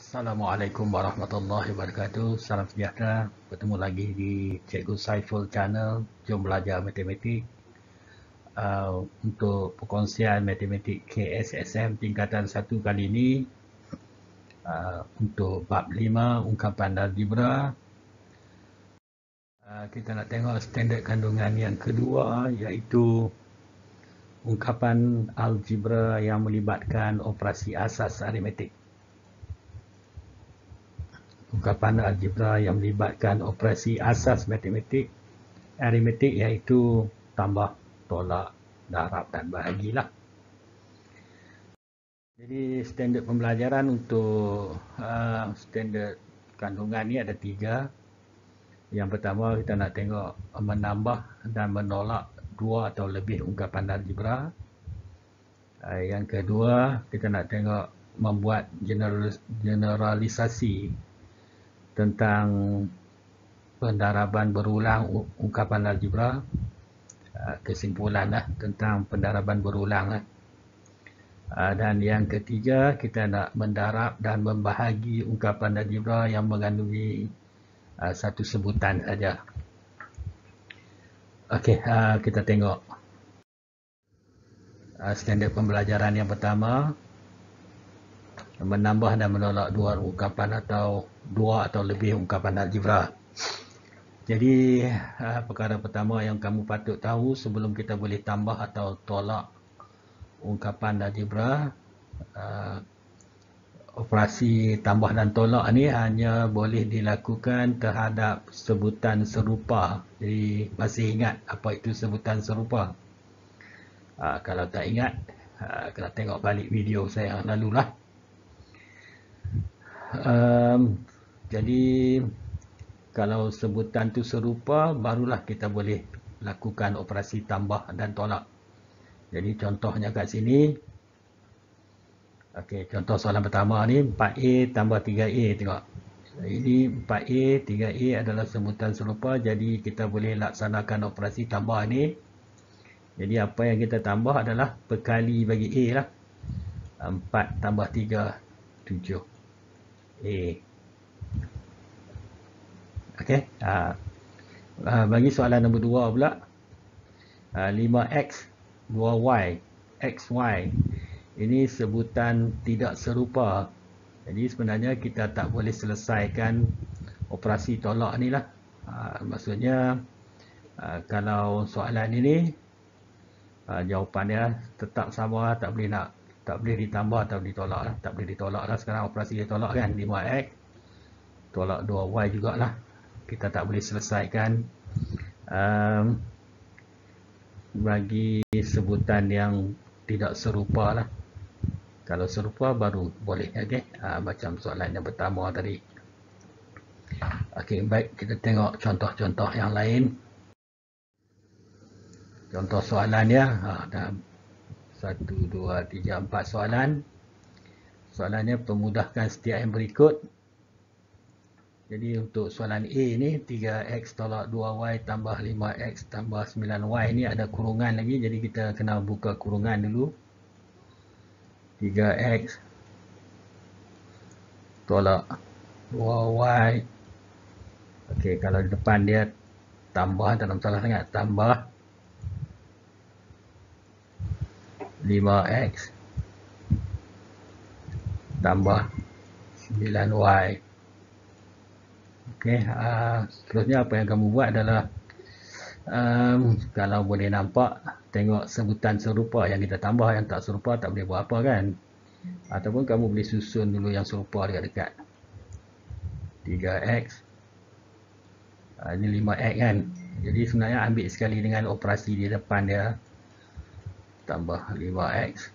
Assalamualaikum warahmatullahi wabarakatuh. Salam sejahtera. Bertemu lagi di Cikgu Saiful Channel. Jom belajar matematik. Untuk perkongsian matematik KSSM tingkatan 1 kali ini. Untuk bab 5 ungkapan algebra. Kita nak tengok standard kandungan yang kedua, iaitu ungkapan algebra yang melibatkan operasi asas aritmetik. Ungkapan algebra yang melibatkan operasi asas aritmetik iaitu tambah, tolak, darab dan bahagilah. Jadi standard pembelajaran untuk standard kandungan ni ada 3. Yang pertama kita nak tengok menambah dan menolak 2 atau lebih ungkapan algebra. Yang kedua kita nak tengok membuat generalisasi tentang pendaraban berulang ungkapan algebra, kesimpulanlah tentang pendaraban berulang. Dan yang ketiga kita nak mendarab dan membahagi ungkapan algebra yang mengandungi satu sebutan saja. Okey, kita tengok standard pembelajaran yang pertama, menambah dan menolak 2 ungkapan atau 2 atau lebih ungkapan algebra. Jadi perkara pertama yang kamu patut tahu sebelum kita boleh tambah atau tolak ungkapan algebra, operasi tambah dan tolak ni hanya boleh dilakukan terhadap sebutan serupa. Jadi masih ingat apa itu sebutan serupa? Kalau tak ingat, kena tengok balik video saya yang lalulah. Jadi kalau sebutan tu serupa, barulah kita boleh lakukan operasi tambah dan tolak. Jadi contohnya kat sini. Okey, contoh soalan pertama ni 4A tambah 3A, tengok. Ini 4A, 3A adalah sebutan serupa, jadi kita boleh laksanakan operasi tambah ni. Jadi apa yang kita tambah adalah perkali bagi A lah. 4 tambah 3, 7. A. Okey. Bagi soalan nombor 2 pula. 5X, 2Y, XY. Ini sebutan tidak serupa. Jadi sebenarnya kita tak boleh selesaikan operasi tolak ni lah. Maksudnya kalau soalan ini jawapannya tetap sama, tak boleh ditambah atau ditolak lah. Tak boleh ditolak lah. Sekarang operasi ditolak kan, 5X tolak 2Y jugalah. Kita tak boleh selesaikan bagi sebutan yang tidak serupa lah. Kalau serupa baru boleh. Okey, macam soalan yang pertama tadi. Okey, baik, kita tengok contoh-contoh yang lain. Contoh soalan ya. Ada 1, 2, 3, 4 soalan. Soalannya pemudahkan setiap yang berikut. Jadi untuk soalan A ni 3X tolak 2Y tambah 5X tambah 9Y ni ada kurungan lagi. Jadi kita kena buka kurungan dulu. 3X tolak 2Y. Okey, kalau di depan dia tambah, tak ada masalah sangat. Tambah 5X tambah 9Y. Okey, seterusnya apa yang kamu buat adalah kalau boleh nampak, tengok sebutan serupa yang kita tambah, yang tak serupa tak boleh buat apa kan. Ataupun kamu boleh susun dulu yang serupa dekat-dekat. 3X, ini 5X kan. Jadi sebenarnya ambil sekali dengan operasi di depan dia. Tambah 5X.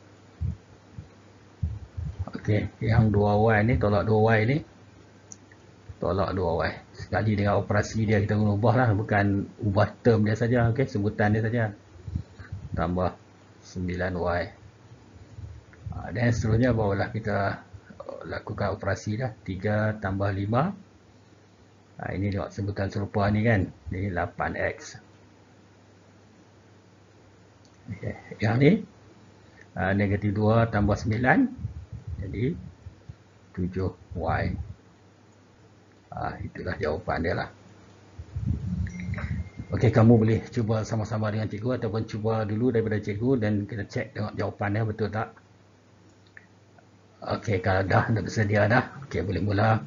Okey, yang 2Y ni, tolak 2Y ni. Tolak 2Y. Sekali dengan operasi dia kita guna ubah lah. Bukan ubah term dia saja. Okey, sebutan dia saja. Tambah 9Y. Dan seterusnya barulah kita lakukan operasi dah. 3 tambah 5. Ini tengok sebutan serupa ni kan. Ini 8X. Yang ni negatif 2 tambah 9. Jadi 7Y. Itulah jawapan dia lah. Okey, kamu boleh cuba sama-sama dengan cikgu ataupun cuba dulu daripada cikgu dan kita cek tengok jawapannya betul tak. Okey, kalau dah bersedia dah, okey boleh mula.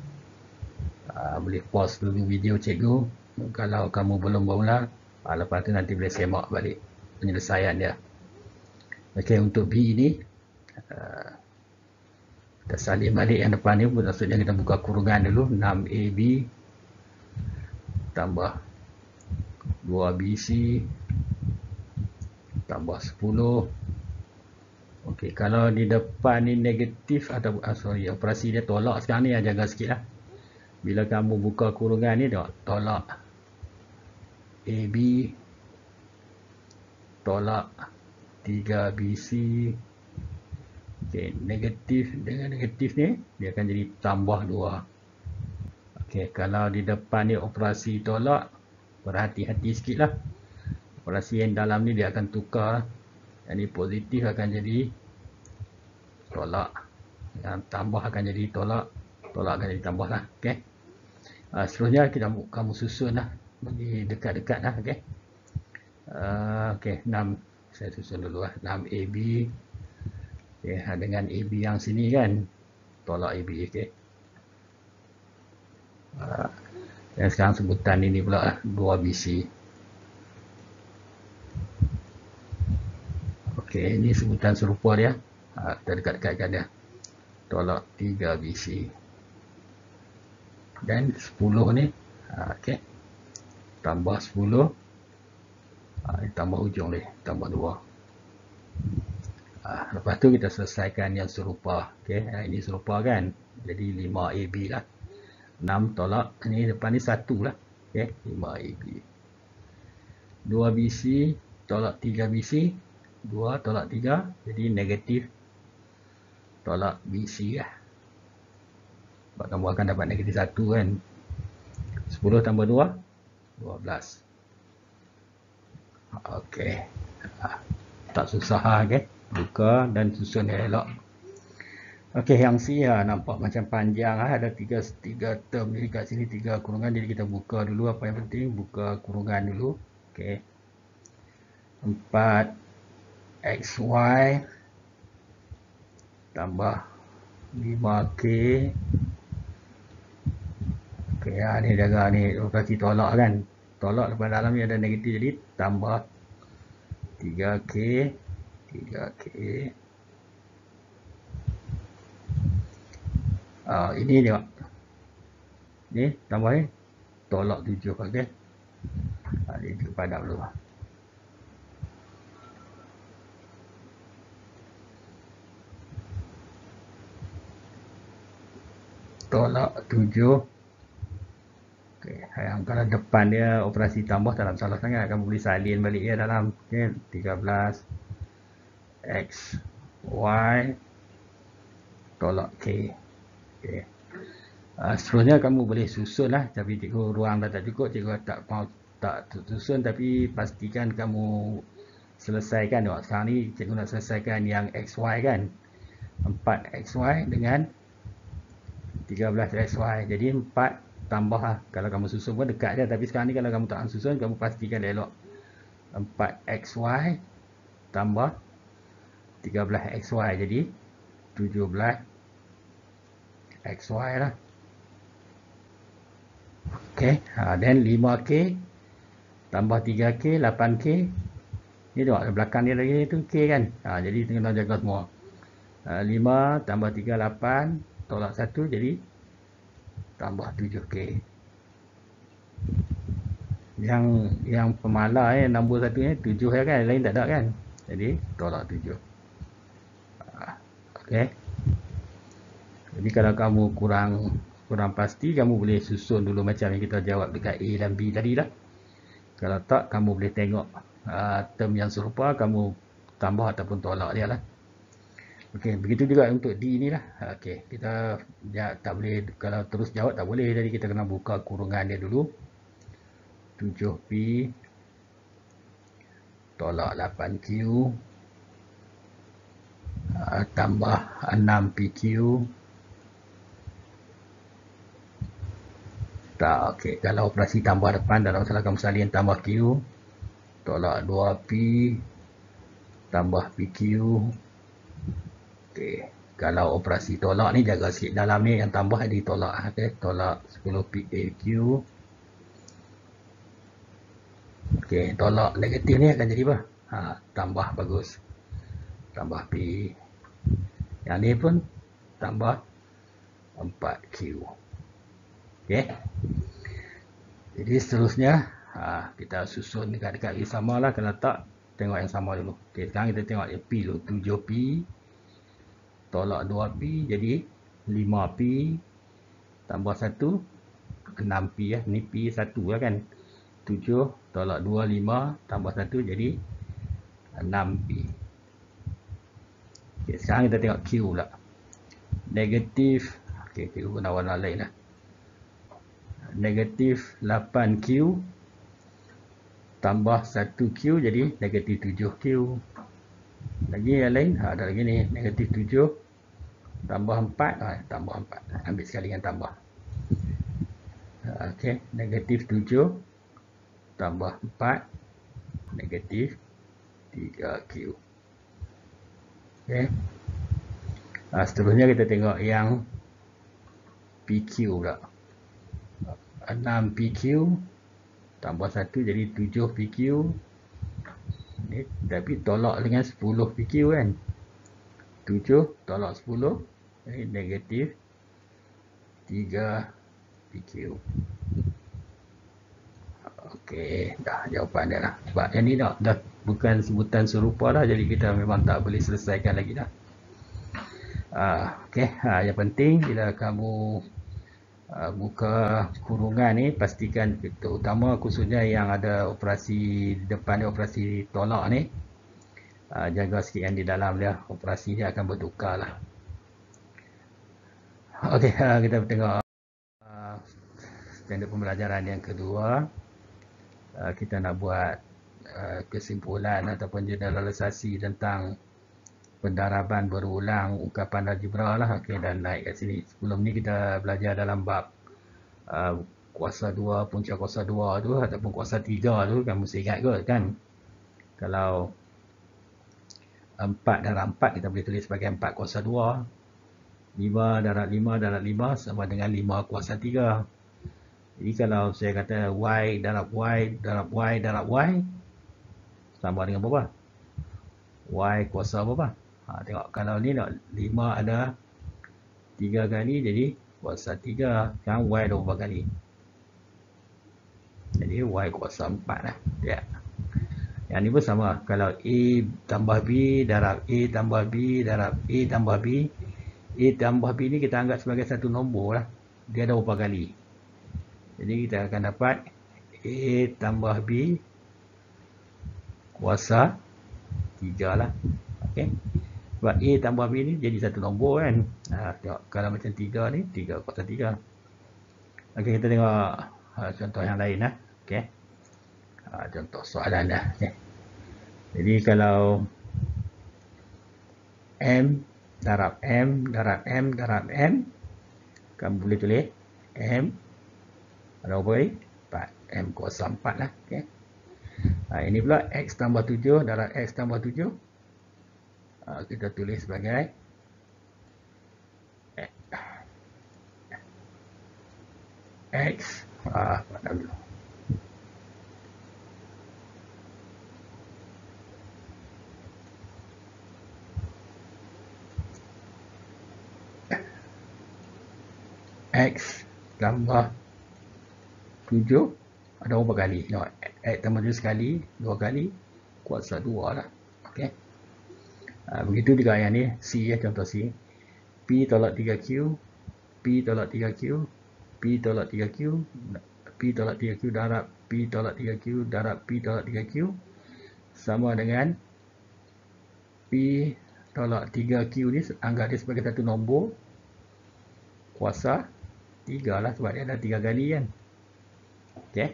Boleh pause dulu video cikgu. Kalau kamu belum mula, lepas tu nanti boleh semak balik penyelesaian dia. Okey, untuk B ini kita salin balik yang depan ni, maksudnya kita buka kurungan dulu. 6AB tambah 2BC tambah 10. Okey, kalau di depan ni negatif atau operasi dia tolak sekarang ni, jaga sikit lah. Bila kamu buka kurungan ni, tolak AB tolak 3BC. Okey, negatif dengan negatif ni dia akan jadi tambah 2. Okey, kalau di depan ni operasi tolak, berhati-hati sikit lah. Operasi yang dalam ni dia akan tukar. Yang ni positif akan jadi tolak, yang tambah akan jadi tolak, tolak akan jadi tambah lah. Okey, seterusnya kamu susun lah bagi dekat-dekat lah. Okey, okey, 6 saya susun dulu lah. 6AB, okey, dengan AB yang sini kan, tolak AB. Okey, dan sekarang sebutan ini pula lah, 2BC. Okey, ini sebutan serupa dia. Kita dekat-dekatkan dia. Tolak 3BC. Dan 10 ni, okey, tambah 10. Tambah ujung ni, tambah 2. Lepas tu kita selesaikan yang serupa. Okey, ini serupa kan. Jadi 5AB lah. 6 tolak, ni depan ni 1 lah. Okey, 5AB. 2BC tolak 3BC. 2 tolak 3, jadi negatif tolak BC lah. Sebab kamu akan dapat negatif 1 kan. 10 tambah 2, 12. Okey, tak susah lah. Okay, buka dan susun elok. Okey, yang C nampak macam panjang lah. Ada 3 term ni kat sini, 3 kurungan. Jadi kita buka dulu apa yang penting, buka kurungan dulu. Okey, 4XY tambah 5K. Okey, ni jaga ni operasi tolak kan. Tolak lepas dalam ni ada negatif, jadi tambah 3K. 3K. Ini tengok. Ni tambah ni tolak 7. Okey. Ni padam dulu. Tolak 7. Okey, yang kalau depan dia operasi tambah tak salah sangat, kamu boleh salin balik dia dalam. Okey, 13 X Y tolak K. Okey. Seterusnya kamu boleh susun lah, tapi cikgu ruang dah tak cukup, cikgu tak mau tak susun, tapi pastikan kamu selesaikan. Sekarang ni cikgu nak selesaikan yang XY kan. 4XY dengan 13XY. Jadi 4 tambah lah. Kalau kamu susun pun dekat dia. Tapi sekarang ni kalau kamu tak susun, kamu pastikan elok. 4XY tambah 13XY. Jadi 17XY lah. Okay. Dan 5K tambah 3K, 8K. Ni tengok belakang dia lagi tu K kan. Jadi kena jaga semua. 5 tambah 3, 8. Tolak 1, jadi tambah 7K. Yang pemalas nombor 1 ni 7 ya kan, lain tak ada kan. Jadi tolak 7. Okey. Jadi kalau kamu kurang pasti, kamu boleh susun dulu macam yang kita jawab dekat A dan B tadi lah. Kalau tak, kamu boleh tengok term yang serupa, kamu tambah ataupun tolak dia lah. Okey, begitu juga untuk D ni lah. Okey, kita tak boleh, kalau terus jawab tak boleh. Jadi kita kena buka kurungan dia dulu. 7P tolak 8Q tambah 6PQ Tak, okey. Kalau operasi tambah depan dalam masalah salin tambah Q, tolak 2P tambah PQ. Okey. Kalau operasi tolak ni jaga sikit dalam ni yang tambah ditolak. Okey, tolak 10 PAQ. Okey, tolak negatif ni akan jadi apa? Tambah bagus. Tambah P. Yang ni pun tambah 4Q. Okey. Jadi seterusnya kita susun dekat-dekat sama lah. Kalau tak, tengok yang sama dulu. Okey, sekarang kita tengok P dulu. 7P tolak 2P jadi 5P tambah 1 6P ya. Ni P 1 lah kan. 7 tolak 2 5 tambah 1 jadi 6P. Okey, sekarang kita tengok Q pula. Negatif. Okey, Q guna warna lain lah. Negatif 8Q tambah 1Q jadi negatif 7Q. Lagi yang lain, ada lagi ni. Negatif 7 tambah 4. Tambah 4. Ambil sekali yang tambah. Okey, negatif 7 tambah 4 negatif 3Q. Okey. Seterusnya kita tengok yang PQ pula. 6PQ tambah 1 jadi 7PQ. Ni, tapi tolak dengan 10PQ kan. 7 tolak 10 jadi negatif 3PQ. Okey, dah jawapan dia lah. Sebab yang ni dah bukan sebutan serupa dah, jadi kita memang tak boleh selesaikan lagi dah. Okey, yang penting bila kamu buka kurungan ni, pastikan terutama khususnya yang ada operasi depan dia, operasi tolak ni, jaga sikit yang di dalam dia, operasi dia akan bertukar lah. Okey, kita tengok standard pembelajaran yang kedua. Kita nak buat kesimpulan ataupun generalisasi tentang pendaraban berulang ungkapan algebra lah. Okey, dan naik kat sini. Sebelum ni kita belajar dalam bab kuasa 2, punca kuasa 2 tu ataupun kuasa 3 tu, kamu mesti ingat kot kan. Kalau 4 darab 4 kita boleh tulis sebagai 4 kuasa 2. 5 darab 5 darab 5 sama dengan 5 kuasa 3. Jadi kalau saya kata Y darab Y darab Y darab Y sama dengan berapa? Y kuasa berapa? Tengok kalau ni nak 5 ada 3 kali jadi kuasa 3. Sekarang Y ada berapa kali? Jadi Y kuasa 4 lah. Ya. Yang ni pun sama. Kalau A tambah B darab A tambah B darab A tambah B. A tambah B ni kita anggap sebagai satu nombor lah. Dia ada berapa kali? Jadi kita akan dapat A tambah B kuasa 3 lah. Okey. Sebab A tambah B ni jadi satu nombor kan. Tengok kalau macam 3 ni, 3 kuasa 3. Okey, kita tengok contoh yang lain lah. Okey. Contoh soalan dah. Okay. Jadi kalau M darab M darab M darab M, kamu boleh tulis M ada berapa ni? 4. M kuasa 4 lah. Okay. Ini pula X tambah 7 darab X tambah 7. Kita tulis sebagai X. Pada dulu. X tambah 7 ada berapa kali? Tengok, X tambah 7 sekali, 2 kali, kuasa 2 lah. Okey. Begitu juga yang ni, C ya, contoh C. P tolak 3Q, P tolak 3Q, P tolak 3Q, P tolak 3Q darab P tolak 3Q darab P tolak 3Q sama dengan P tolak 3Q ni anggap dia sebagai satu nombor kuasa 3 lah sebab dia ada 3 kali kan. Okey.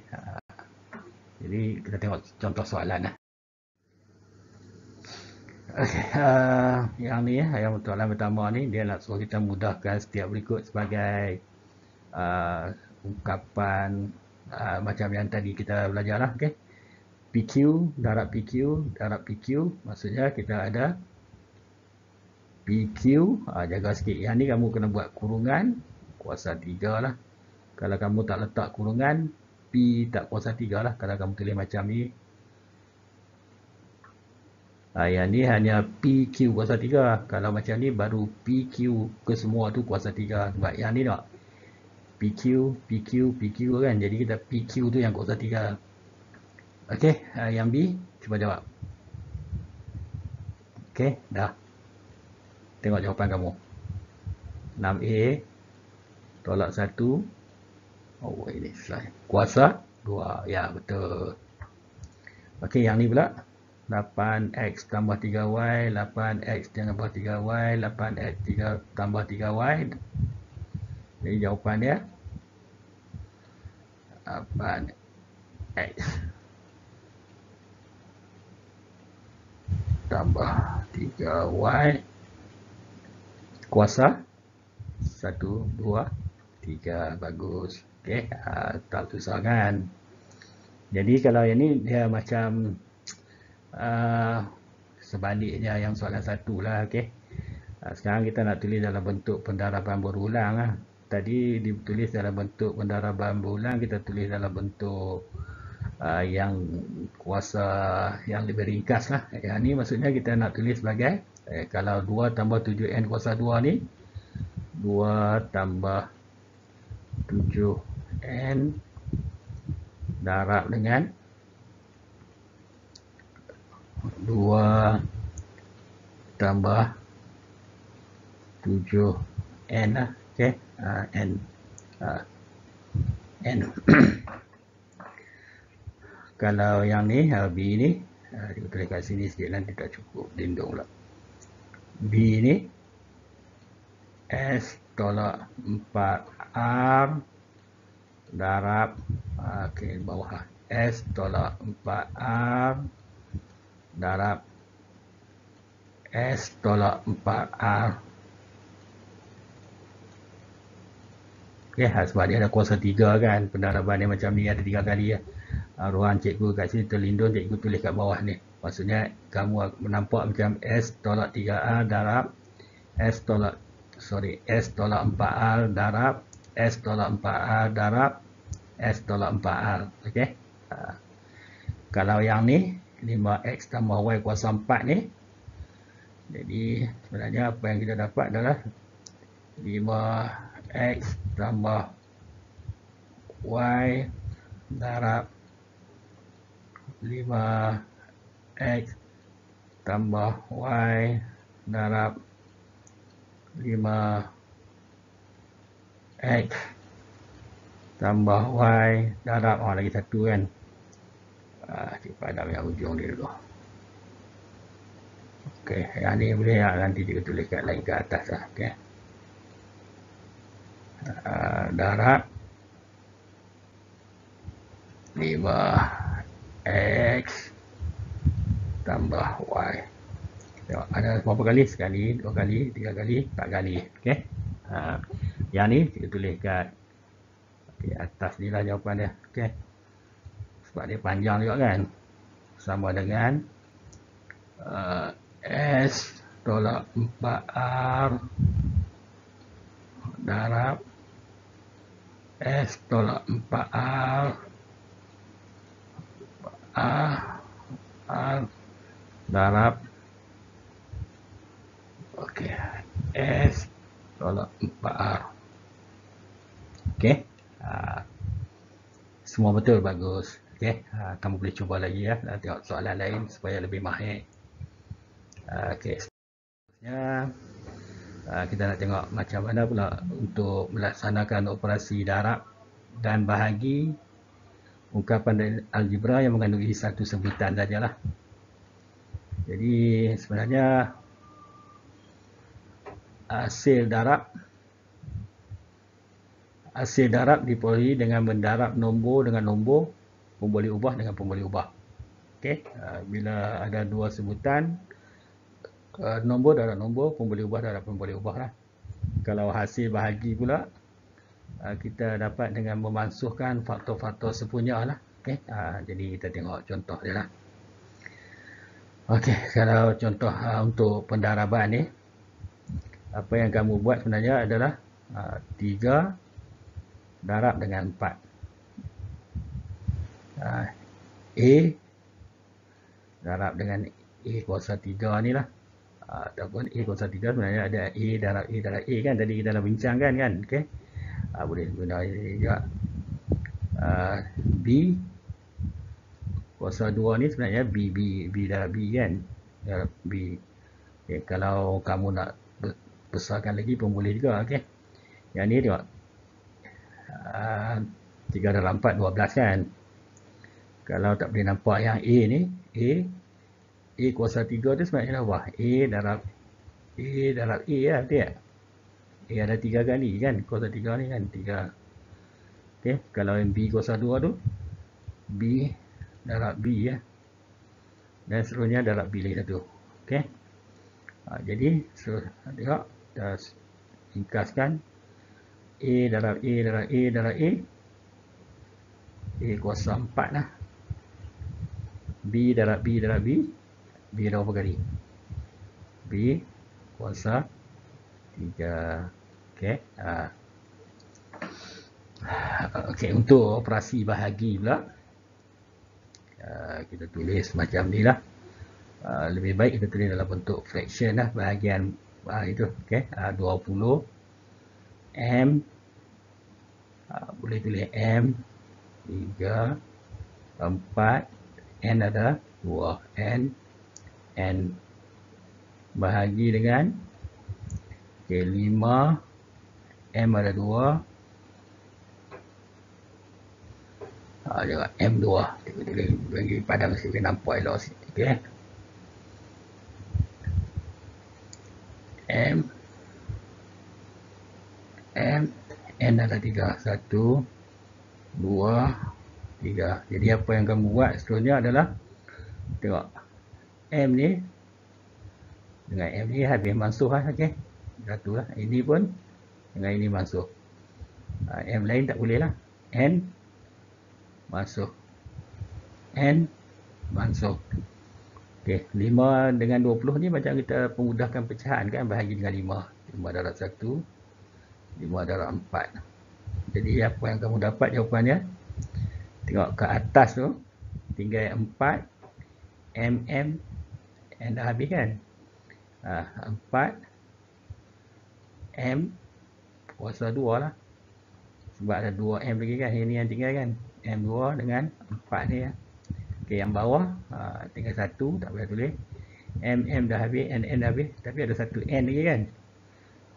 Jadi kita tengok contoh soalan lah. Okay, yang ni yang soalan pertama ni dia nak suruh kita mudahkan setiap berikut sebagai ungkapan macam yang tadi kita belajar lah. Okay? PQ, darab PQ, maksudnya kita ada PQ, jaga sikit. Yang ni kamu kena buat kurungan, kuasa 3 lah. Kalau kamu tak letak kurungan, P tak kuasa 3 lah. Kalau kamu tulis macam ni. Yang ni hanya PQ kuasa 3. Kalau macam ni baru PQ ke semua tu kuasa 3. Sebab yang ni tak. PQ kan. Jadi kita PQ tu yang kuasa 3. Okey, yang B, cuba jawab. Okey, dah. Tengok jawapan kamu. 6A tolak 1. Oh, ini slide. Kuasa 2. Ya, betul. Okey, yang ni pula. 8X tambah 3Y, 8X tambah 3Y, 8X tambah 3Y. Jadi jawapan dia 8X tambah 3Y kuasa 1, 2, 3. Bagus. Okey, tak susah kan. Jadi kalau yang ni dia macam sebaliknya yang soalan 1 lah. Okey. Sekarang kita nak tulis dalam bentuk pendaraban berulang lah. Tadi ditulis dalam bentuk pendaraban berulang, kita tulis dalam bentuk yang kuasa yang lebih ringkas lah. Yang ni maksudnya kita nak tulis sebagai kalau 2 tambah 7n kuasa 2 ni 2 tambah 7n darab dengan 2 tambah 7n lah. Okay. N kalau yang ni B ni ditulis kat sini sikit, nanti tak cukup, lindung lah. B ni S tolak 4R darab okey, bawah S tolak 4R darab S tolak 4R. Okay, sebab dia ada kuasa 3 kan. Pendaraban dia macam ni, ada 3 kali ya. Ruang cikgu kat sini terlindung, cikgu tulis kat bawah ni. Maksudnya kamu menampak macam S tolak 3R darab S tolak 4R darab S tolak 4R darab S tolak 4R. Okey. Kalau yang ni 5X tambah Y kuasa 4 ni, jadi sebenarnya apa yang kita dapat adalah 5X tambah Y darab 5X tambah Y darab 5X tambah Y darab lagi satu kan. Kita padam yang ujung dia dulu. Okey, yang ni boleh nanti kita tulis kat lain ke atas lah. Okey. Darab 5X tambah Y. Tengok, ada berapa kali? Sekali, 2 kali, 3 kali, 4 kali. Okey. Yang ni kita tulis kat atas ni lah jawapan dia. Okey. Sebab dia panjang juga kan. Sama dengan S tolak 4R darab S tolak 4R darab okey S tolak 4R. Okey. Semua betul, bagus. Okey, kamu boleh cuba lagi ya, dan tengok soalan lain supaya lebih mahir. Okey. Seterusnya kita nak tengok macam mana pula untuk melaksanakan operasi darab dan bahagi ungkapan dari algebra yang mengandungi satu sebutan sajalah. Jadi sebenarnya hasil darab diperoleh dengan mendarab nombor dengan nombor, pun boleh ubah dengan pun boleh ubah. Okey, bila ada dua sebutan, nombor darab nombor, pun boleh ubah darab pun boleh ubah lah. Kalau hasil bahagi pula, kita dapat dengan memansuhkan faktor-faktor sepunya lah. Okay. Jadi kita tengok contoh dia lah. Okey, kalau contoh untuk pendaraban ni, apa yang kamu buat sebenarnya adalah 3 darab dengan 4. A darab dengan A kuasa 3 ni lah. Ataupun A kuasa 3 sebenarnya ada A darab A kan. Tadi kita dah bincangkan kan. Okey. Boleh guna ini juga. B kuasa 2 ni sebenarnya B darab B kan. Darab B. Okay, kalau kamu nak besarkan lagi pun boleh juga. Okay. Yang ni tengok. 3 darab 4, 12 kan. Kalau tak boleh nampak yang A ni, A kuasa 3 tu sebenarnya apa? A darab A lah, betul tak? A ada 3 kali kan, kuasa 3 ni kan, 3. Okay, kalau yang B kuasa 2 tu, B darab B ya. Dan seterusnya darab B lagi satu. Okay. Jadi, tengok, kita ringkaskan. A darab A darab A darab A. A kuasa 4 lah. B darab B darab B. B ada berapa kali? B kuasa 3. Okay. Okay, untuk operasi bahagi pula, kita tulis macam ni lah. Lebih baik kita tulis dalam bentuk fraction lah, bahagian itu. Okay. 20 M, boleh tulis M 3 4, N ada 2, N bahagi dengan 5, M ada 2, juga M2. Kita bagi padam sikit, nampak elok sikit. Okay. M, N ada 3, 1, 2, 3. Jadi apa yang kamu buat seterusnya adalah, tengok, M ni dengan M ni habis mansuh lah. Okay. Satu lah. Ini pun dengan ini mansuh. M lain tak boleh lah. N mansuh, N mansuh. Okay. 5 dengan 20 ni macam kita pemudahkan pecahan kan, bahagi dengan 5. 5 darab 1, 5 darab 4. Jadi apa yang kamu dapat jawapannya, tengok ke atas tu tinggal 4 N dah habis kan. 4 M kuasa 2 lah, sebab ada 2 M lagi kan, ini yang tinggal kan, M2 dengan 4 ni ya. Okay, yang bawah tinggal 1, tak boleh tulis. M dah habis, N dah habis, tapi ada 1 N lagi kan.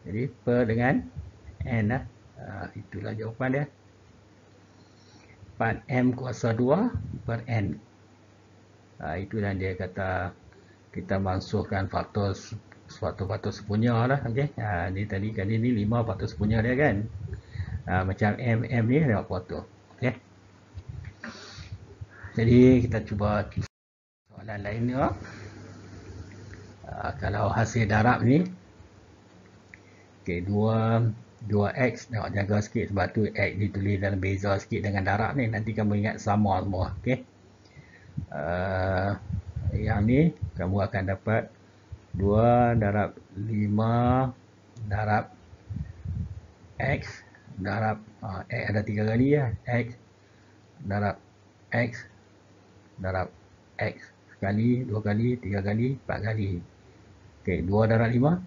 Jadi per dengan N lah. Itulah jawapan dia. 4M kuasa 2 per N. Itulah dia kata kita mansuhkan faktor sepunya lah. Okay. Ni tadi kali ni 5 faktor sepunya dia kan. Macam M ni tengok faktor. Okay. Jadi kita cuba soalan lain ni. Kalau hasil darab ni, okay, 2x, tengok jaga sikit sebab tu x ditulis dalam beza sikit dengan darab ni, nanti kamu ingat sama semua. Okay. Yang ni kamu akan dapat 2 darab 5 darab x darab x ada 3 kali ya, x darab x darab x sekali, 2 kali, 3 kali, 4 kali. Okay, 2 darab 5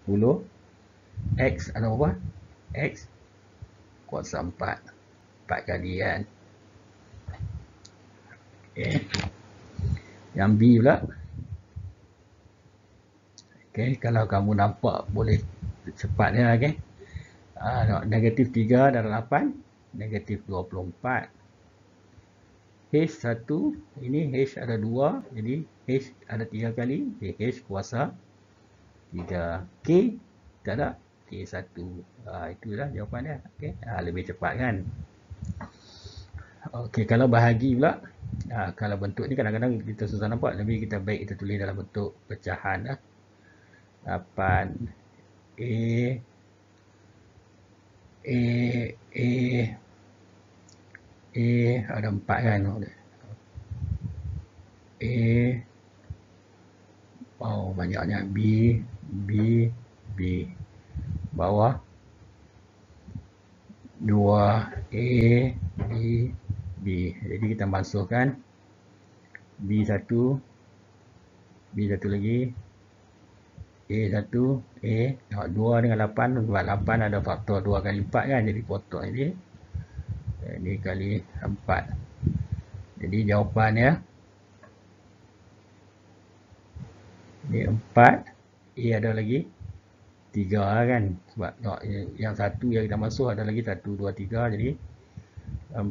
10. X ada berapa? X kuasa 4 kali kan. Okay. Yang B pula, okay, kalau kamu nampak boleh cepat dia. Okay. Negatif 3 darab 8, negatif 24. H1, ini H ada 2, jadi H ada 3 kali, okay, H kuasa 3. K tak ada, K1. Itulah jawapan dia. Okay. Lebih cepat kan. Okey, kalau bahagi pula, kalau bentuk ni kadang-kadang kita susah nampak, tapi kita baik kita tulis dalam bentuk pecahan lah. 8 A A, A, A ada 4 kan. A, oh banyaknya. B, B, B. Bawah 2, A, B, B. Jadi kita masukkan B1, B1 lagi, A1, A. Tengok 2 dengan 8, sebab 8 ada faktor 2 kali 4 kan. Jadi potong ini kali 4. Jadi jawapannya ini 4. A ada lagi 3 kan. Sebab tengok, yang satu yang kita masuk ada lagi 1, 2, 3. Jadi 4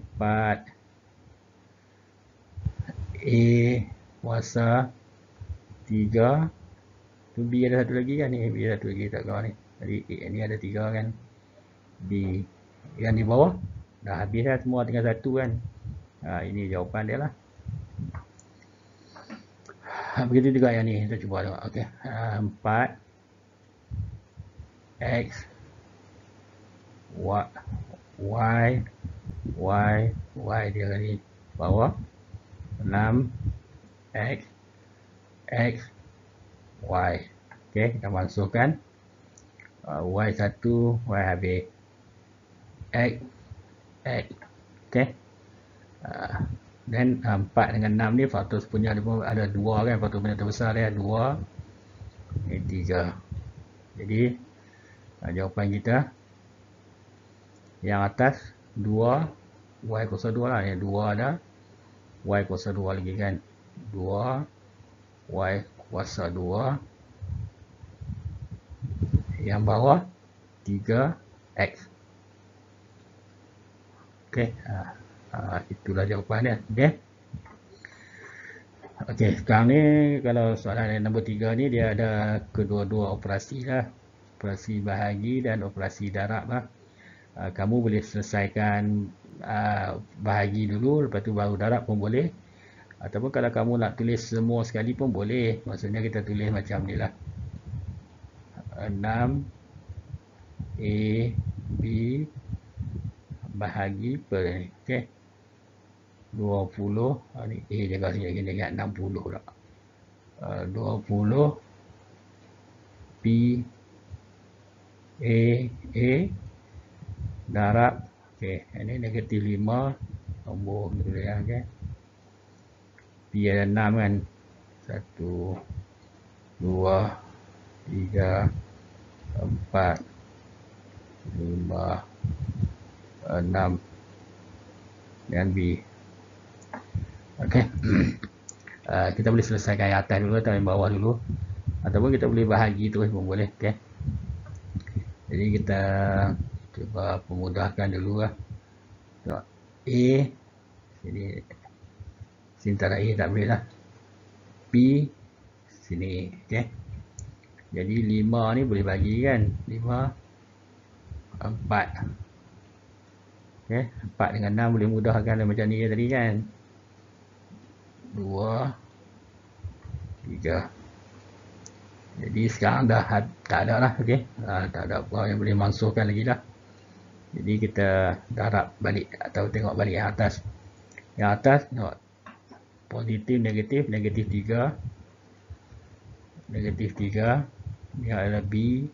A kuasa 3. Tu B ada satu lagi kan ni. B ada satu lagi tak kau ni. Jadi A ni ada 3 kan. B yang di bawah dah habis dah semua, tinggal 1 kan. Ini jawapan dia lah. Begitu juga yang ni, kita cuba tengok. Okey, 4 X Y dia kali bawah 6 X Y. Okey, kita masukkan Y1, Y habis X. Okey. Dan 4 dengan 6 ni faktor sepunya ada 2 kan, faktor sepunya terbesar dia 2, ini 3. Jadi jawapan kita yang atas 2, Y kuasa 2 lah, yang 2 ada Y kuasa 2 lagi kan, 2 Y kuasa 2, yang bawah 3 X. Okey, itulah jawapannya. Okey, sekarang ni kalau soalan yang nombor 3 ni dia ada kedua-dua operasi lah, operasi bahagi dan operasi darab lah. Kamu boleh selesaikan bahagi dulu, lepas tu baru darab pun boleh, ataupun kalau kamu nak tulis semua sekali pun boleh. Maksudnya kita tulis macam ni lah, 6 A B bahagi per, okey, 20, ni A jaga sini lagi ingat 60 tak. 20 B A darab, okey, ini negatif 5 nombor dulu ya, okey. B ada 6 kan, 1 2 3 4 5 6 dan B. Okey. Kita boleh selesaikan yang atas dulu atau yang bawah dulu, ataupun kita boleh bahagi terus pun boleh. Okey. Jadi kita cuba pemudahkan dulu lah. Tengok A sini tak ada A, tak boleh lah. B sini, okey. Jadi 5 ni boleh bagi kan, 5 4. Okey, 4 dengan 6 boleh mudahkan macam ni tadi kan. 2 3. Jadi sekarang dah tak ada lah, okey. Tak ada apa yang boleh masukkan lagi dah. Jadi kita darab balik atau tengok balik yang atas. Yang atas tengok positif, negatif, negatif 3. Negatif 3. Ni ada B.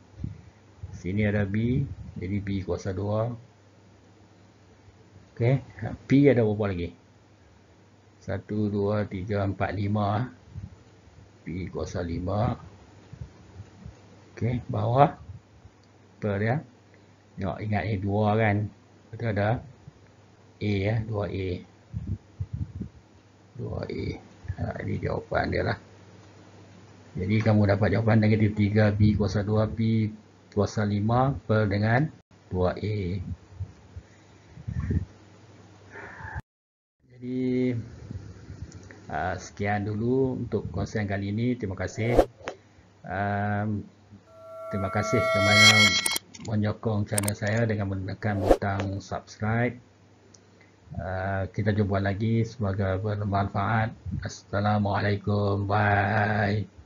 Sini ada B. Jadi B kuasa 2. Okey, P ada berapa lagi? 1, 2, 3, 4, 5. P kuasa 5. Okey, bawah per dia. Tengok, ingat ni 2 kan. Itu ada A ya, 2A. 2A. Ini jawapan dia lah. Jadi kamu dapat jawapan negatif 3 B kuasa 2 P kuasa 5 per dengan 2A. Jadi sekian dulu untuk konsen kali ini. Terima kasih. Terima kasih kerana menyokong channel saya dengan menekan butang subscribe. Kita jumpa lagi, semoga bermanfaat. Assalamualaikum, bye.